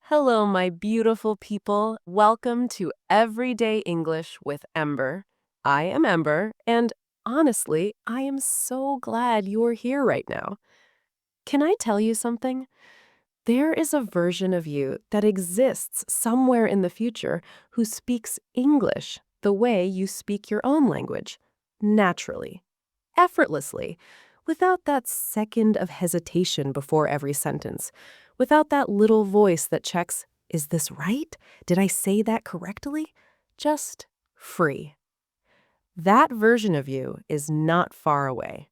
Hello, my beautiful people. Welcome to Everyday English with Ember. I am Ember, and honestly, I am so glad you're here right now. Can I tell you something? There is a version of you that exists somewhere in the future who speaks English the way you speak your own language, naturally, effortlessly, without that second of hesitation before every sentence, without that little voice that checks, is this right? Did I say that correctly? Just free. That version of you is not far away.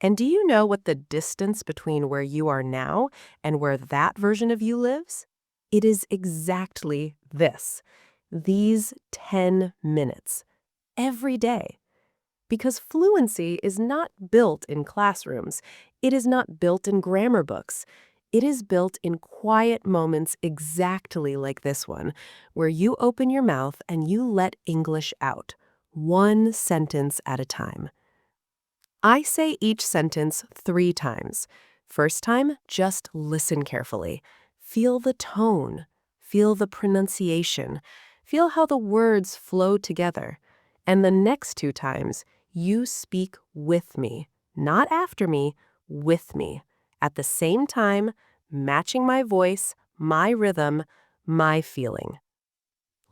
And do you know what the distance between where you are now and where that version of you lives? It is exactly this. These 10 minutes. Every day. Because fluency is not built in classrooms. It is not built in grammar books. It is built in quiet moments exactly like this one, where you open your mouth and you let English out, one sentence at a time. I say each sentence 3 times. First time, just listen carefully. Feel the tone. Feel the pronunciation. Feel how the words flow together. And the next 2 times, you speak with me, not after me, with me. At the same time, matching my voice, my rhythm, my feeling.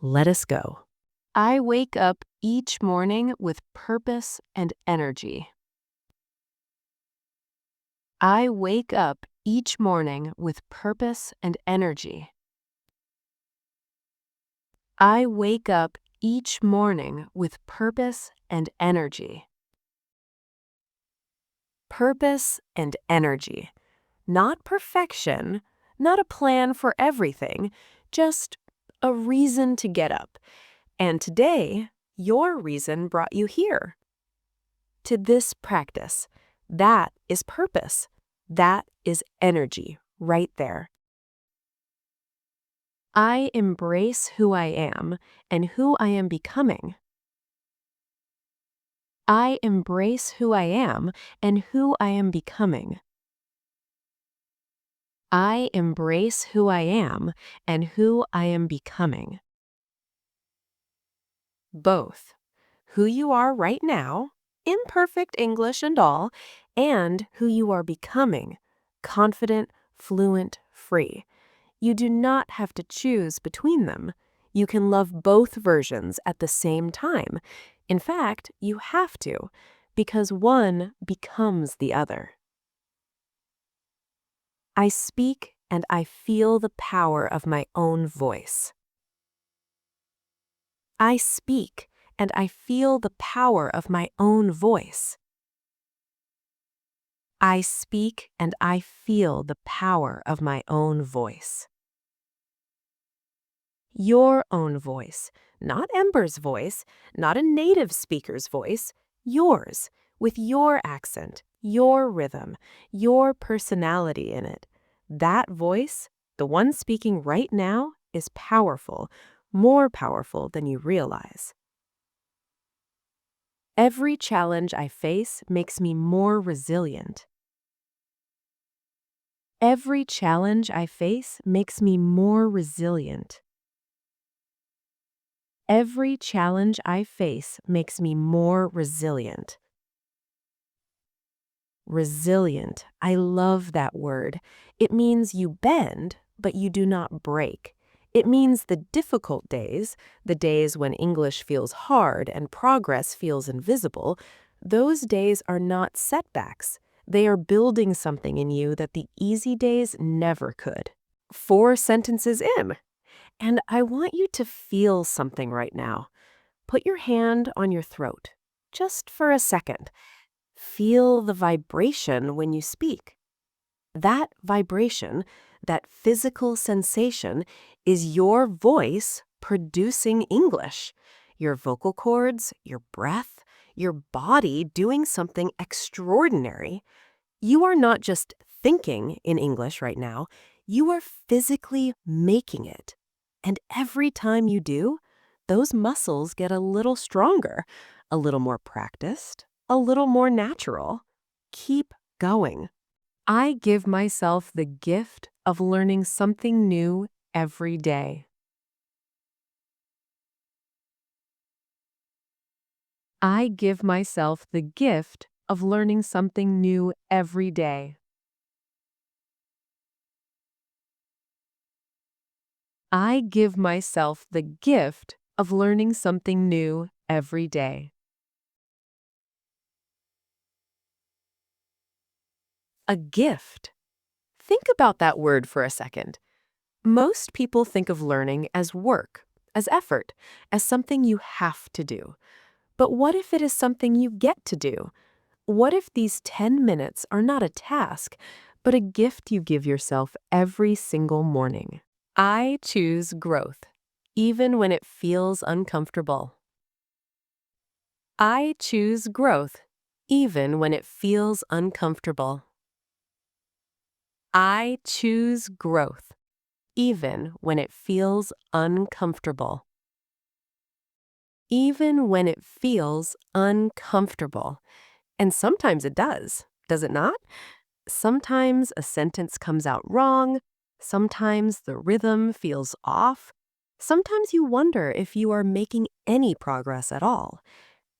Let us go. I wake up each morning with purpose and energy. I wake up each morning with purpose and energy. I wake up each morning with purpose and energy. Purpose and energy. Not perfection, not a plan for everything, just a reason to get up. And today, your reason brought you here. To this practice. That is purpose. That is energy right there. I embrace who I am and who I am becoming. I embrace who I am and who I am becoming. I embrace who I am and who I am becoming. Both. Who you are right now, imperfect English and all, and who you are becoming, confident, fluent, free. You do not have to choose between them. You can love both versions at the same time. In fact, you have to, because one becomes the other. I speak and I feel the power of my own voice. I speak and I feel the power of my own voice. I speak and I feel the power of my own voice. Your own voice, not Ember's voice, not a native speaker's voice, yours, with your accent, your rhythm, your personality in it. That voice, the one speaking right now, is powerful, more powerful than you realize. Every challenge I face makes me more resilient. Every challenge I face makes me more resilient. Every challenge I face makes me more resilient. Resilient. I love that word. It means you bend, but you do not break. It means the difficult days, the days when English feels hard and progress feels invisible, those days are not setbacks. They are building something in you that the easy days never could. 4 sentences in. And I want you to feel something right now. Put your hand on your throat, just for a second. Feel the vibration when you speak. That vibration, that physical sensation, is your voice producing English. Your vocal cords, your breath, your body doing something extraordinary. You are not just thinking in English right now, you are physically making it. And every time you do, those muscles get a little stronger, a little more practiced, a little more natural. Keep going. I give myself the gift of learning something new every day. I give myself the gift of learning something new every day. I give myself the gift of learning something new every day. A gift. Think about that word for a second. Most people think of learning as work, as effort, as something you have to do. But what if it is something you get to do? What if these 10 minutes are not a task, but a gift you give yourself every single morning? I choose growth, even when it feels uncomfortable. I choose growth, even when it feels uncomfortable. I choose growth, even when it feels uncomfortable. Even when it feels uncomfortable. And sometimes it does it not? Sometimes a sentence comes out wrong. Sometimes the rhythm feels off. Sometimes you wonder if you are making any progress at all.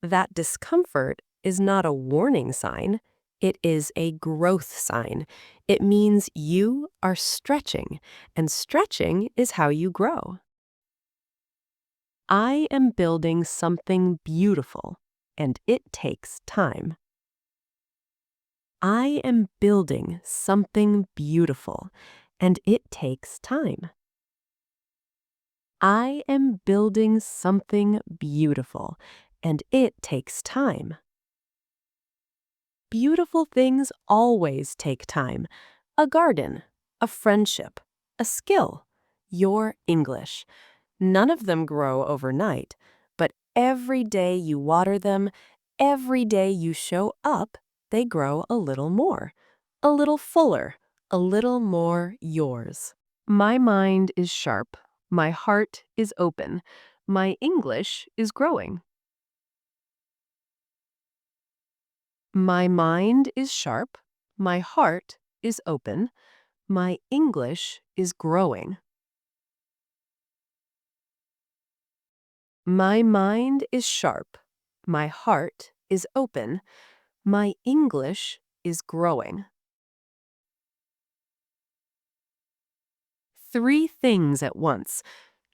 That discomfort is not a warning sign. It is a growth sign. It means you are stretching, and stretching is how you grow. I am building something beautiful, and it takes time. I am building something beautiful, and it takes time. I am building something beautiful, and it takes time. Beautiful things always take time. A garden, a friendship, a skill, your English. None of them grow overnight, but every day you water them, every day you show up, they grow a little more, a little fuller, a little more yours. My mind is sharp. My heart is open. My English is growing. My mind is sharp. My heart is open. My English is growing. My mind is sharp. My heart is open. My English is growing. 3 things at once.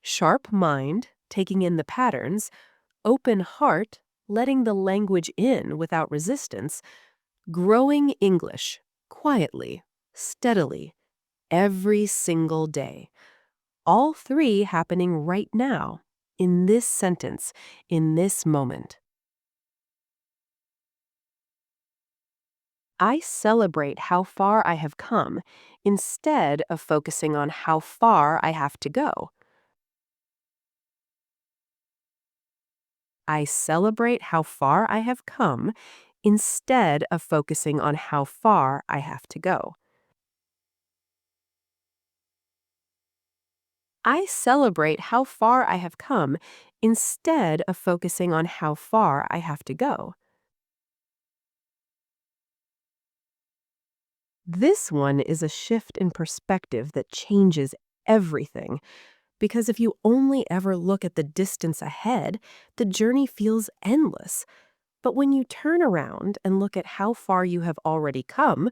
Sharp mind, taking in the patterns. Open heart, letting the language in without resistance. Growing English, quietly, steadily, every single day. All 3 happening right now, in this sentence, in this moment. I celebrate how far I have come instead of focusing on how far I have to go. I celebrate how far I have come instead of focusing on how far I have to go. I celebrate how far I have come instead of focusing on how far I have to go. This one is a shift in perspective that changes everything. Because if you only ever look at the distance ahead, the journey feels endless. But when you turn around and look at how far you have already come,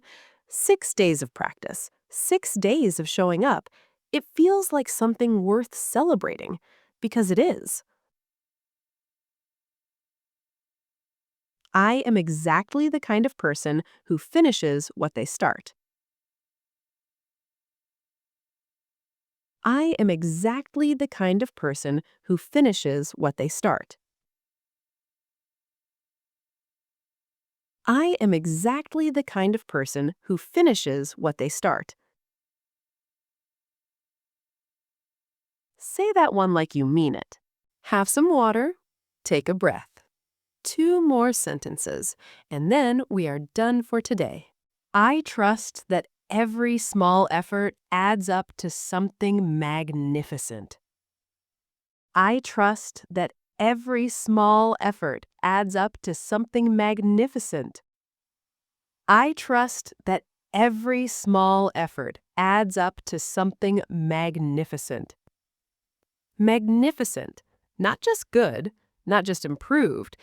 6 days of practice, 6 days of showing up, it feels like something worth celebrating. Because it is. I am exactly the kind of person who finishes what they start. I am exactly the kind of person who finishes what they start. I am exactly the kind of person who finishes what they start. Say that one like you mean it. Have some water, take a breath. 2 more sentences, and then we are done for today. I trust that every small effort adds up to something magnificent. I trust that every small effort adds up to something magnificent. I trust that Every small effort adds up to something magnificent. Magnificent. Not just good, not just improved,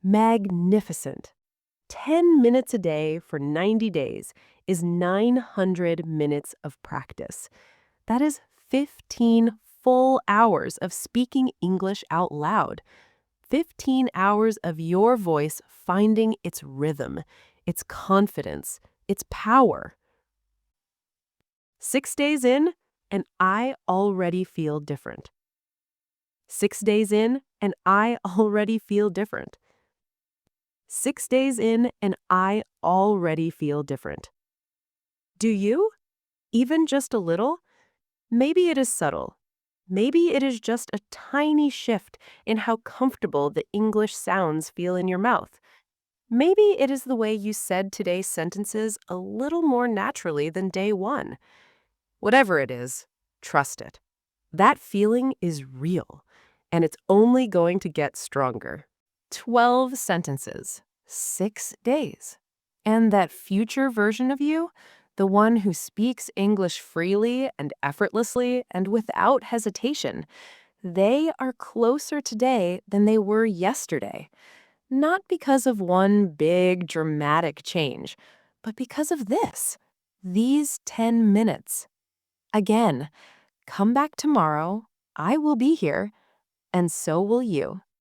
magnificent. 10 minutes a day for 90 days is 900 minutes of practice. That is 15 full hours of speaking English out loud. 15 hours of your voice finding its rhythm, its confidence, its power. 6 days in, and I already feel different. 6 days in, and I already feel different. 6 days in, and I already feel different. Do you? Even just a little? Maybe it is subtle. Maybe it is just a tiny shift in how comfortable the English sounds feel in your mouth. Maybe it is the way you said today's sentences a little more naturally than day one. Whatever it is, trust it. That feeling is real, and it's only going to get stronger. 12 sentences, 6 days. And that future version of you, the one who speaks English freely and effortlessly and without hesitation, they are closer today than they were yesterday. Not because of one big dramatic change, but because of this. These 10 minutes. Again, come back tomorrow. I will be here, and so will you.